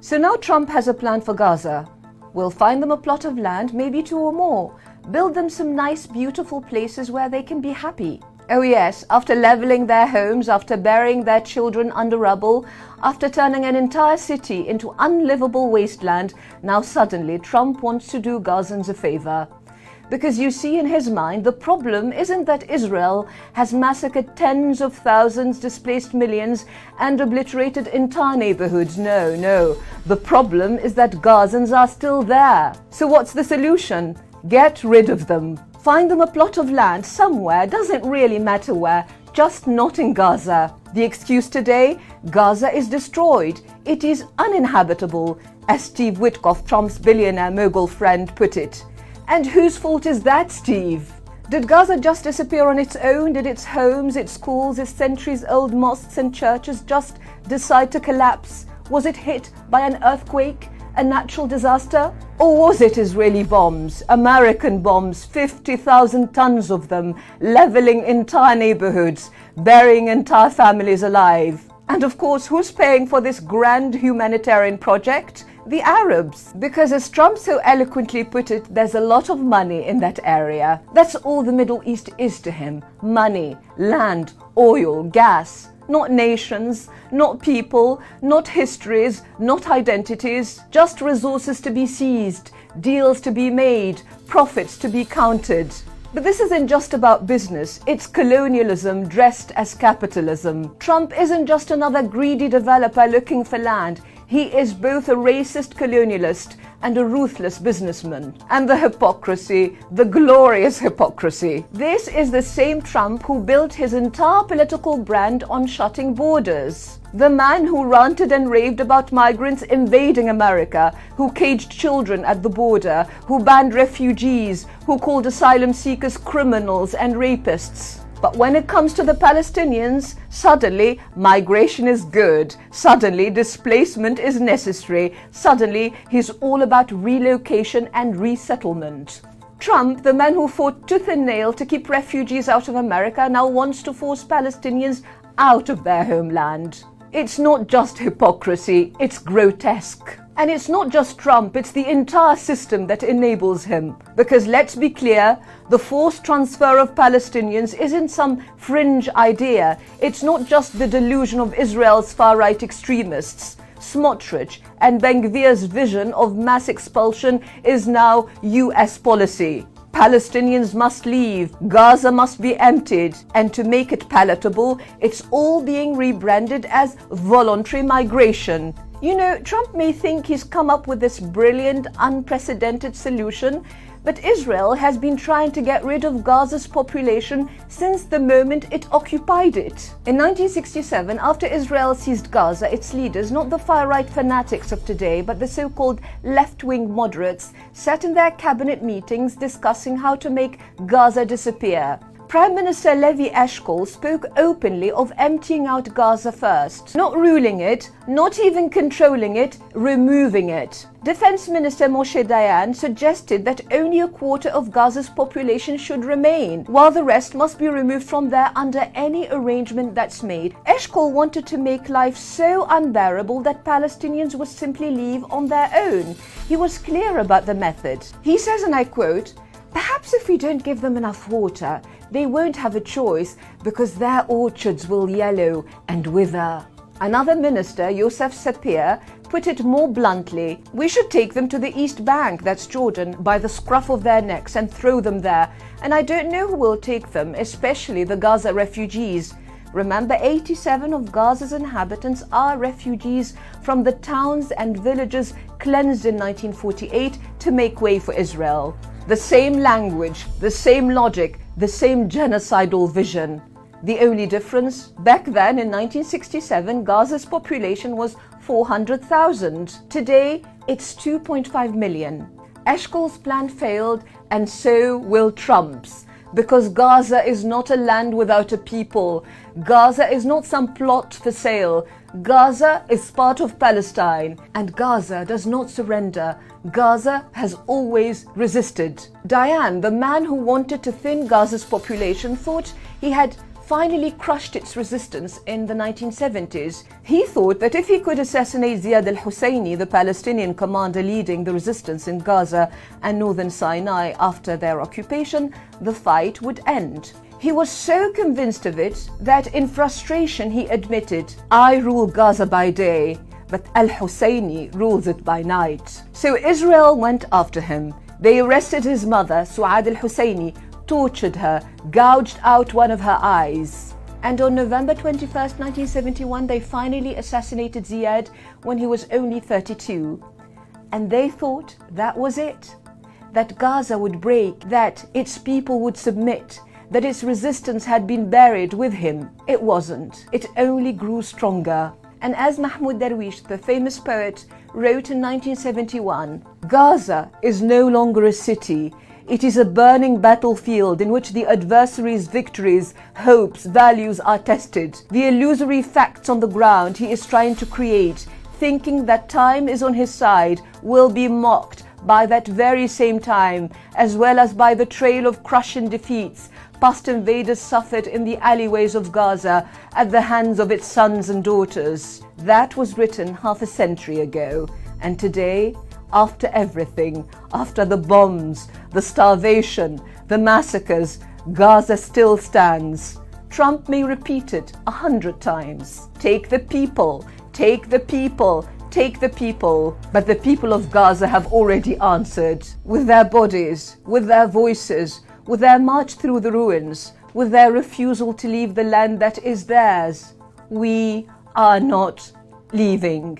So now Trump has a plan for Gaza. We'll find them a plot of land, maybe 2 or more. Build them some nice, beautiful places where they can be happy. Oh yes, after leveling their homes, after burying their children under rubble, after turning an entire city into unlivable wasteland, now suddenly Trump wants to do Gazans a favor. Because you see, in his mind, the problem isn't that Israel has massacred tens of thousands, displaced millions, and obliterated entire neighborhoods. No. The problem is that Gazans are still there. So what's the solution? Get rid of them. Find them a plot of land somewhere, doesn't really matter where, just not in Gaza. The excuse today? Gaza is destroyed. It is uninhabitable, as Steve Witkoff, Trump's billionaire mogul friend, put it. And whose fault is that, Steve? Did Gaza just disappear on its own? Did its homes, its schools, its centuries-old mosques and churches just decide to collapse? Was it hit by an earthquake, a natural disaster? Or was it Israeli bombs, American bombs, 50,000 tons of them, leveling entire neighborhoods, burying entire families alive? And of course, who's paying for this grand humanitarian project? The Arabs. Because as Trump so eloquently put it, there's a lot of money in that area. That's all the Middle East is to him. Money, land, oil, gas. Not nations, not people, not histories, not identities, just resources to be seized, deals to be made, profits to be counted. But this isn't just about business, it's colonialism dressed as capitalism. Trump isn't just another greedy developer looking for land. He is both a racist colonialist and a ruthless businessman. And the hypocrisy, the glorious hypocrisy. This is the same Trump who built his entire political brand on shutting borders. The man who ranted and raved about migrants invading America, who caged children at the border, who banned refugees, who called asylum seekers criminals and rapists. But when it comes to the Palestinians, suddenly migration is good. Suddenly displacement is necessary. Suddenly he's all about relocation and resettlement. Trump, the man who fought tooth and nail to keep refugees out of America, now wants to force Palestinians out of their homeland. It's not just hypocrisy, it's grotesque. And it's not just Trump, it's the entire system that enables him. Because let's be clear, the forced transfer of Palestinians isn't some fringe idea. It's not just the delusion of Israel's far-right extremists. Smotrich and Ben-Gvir's vision of mass expulsion is now US policy. Palestinians must leave, Gaza must be emptied, and to make it palatable, it's all being rebranded as voluntary migration. You know, Trump may think he's come up with this brilliant, unprecedented solution, but Israel has been trying to get rid of Gaza's population since the moment it occupied it. In 1967, after Israel seized Gaza, its leaders, not the far-right fanatics of today, but the so-called left-wing moderates, sat in their cabinet meetings discussing how to make Gaza disappear. Prime Minister Levi Eshkol spoke openly of emptying out Gaza first. Not ruling it, not even controlling it, removing it. Defense Minister Moshe Dayan suggested that only a quarter of Gaza's population should remain, while the rest must be removed from there under any arrangement that's made. Eshkol wanted to make life so unbearable that Palestinians would simply leave on their own. He was clear about the method. He says, and I quote, "Perhaps if we don't give them enough water, they won't have a choice because their orchards will yellow and wither." Another minister, Yosef Sapir, put it more bluntly, "We should take them to the East Bank, that's Jordan, by the scruff of their necks and throw them there. And I don't know who will take them, especially the Gaza refugees." Remember, 87 of Gaza's inhabitants are refugees from the towns and villages cleansed in 1948 to make way for Israel. The same language, the same logic, the same genocidal vision. The only difference, back then in 1967, Gaza's population was 400,000. Today, it's 2.5 million. Eshkol's plan failed, and so will Trump's. Because Gaza is not a land without a people. Gaza is not some plot for sale. Gaza is part of Palestine, and Gaza does not surrender. Gaza has always resisted. Dayan, the man who wanted to thin Gaza's population, thought he had finally crushed its resistance in the 1970s. He thought that if he could assassinate Ziad al-Husseini, the Palestinian commander leading the resistance in Gaza and northern Sinai after their occupation, the fight would end. He was so convinced of it that in frustration he admitted, "I rule Gaza by day, but al-Husseini rules it by night." So Israel went after him. They arrested his mother, Suad al-Husseini, tortured her, gouged out one of her eyes. And on November 21st, 1971, they finally assassinated Ziad when he was only 32. And they thought that was it. That Gaza would break, that its people would submit, that its resistance had been buried with him. It wasn't. It only grew stronger. And as Mahmoud Darwish, the famous poet, wrote in 1971, "Gaza is no longer a city. It is a burning battlefield in which the adversary's victories, hopes, values are tested. The illusory facts on the ground he is trying to create, thinking that time is on his side, will be mocked by that very same time, as well as by the trail of crushing defeats past invaders suffered in the alleyways of Gaza at the hands of its sons and daughters." That was written half a century ago. And today, after everything, after the bombs, the starvation, the massacres, Gaza still stands. Trump may repeat it 100 times. Take the people, take the people, take the people. But the people of Gaza have already answered with their bodies, with their voices, with their march through the ruins, with their refusal to leave the land that is theirs. We are not leaving.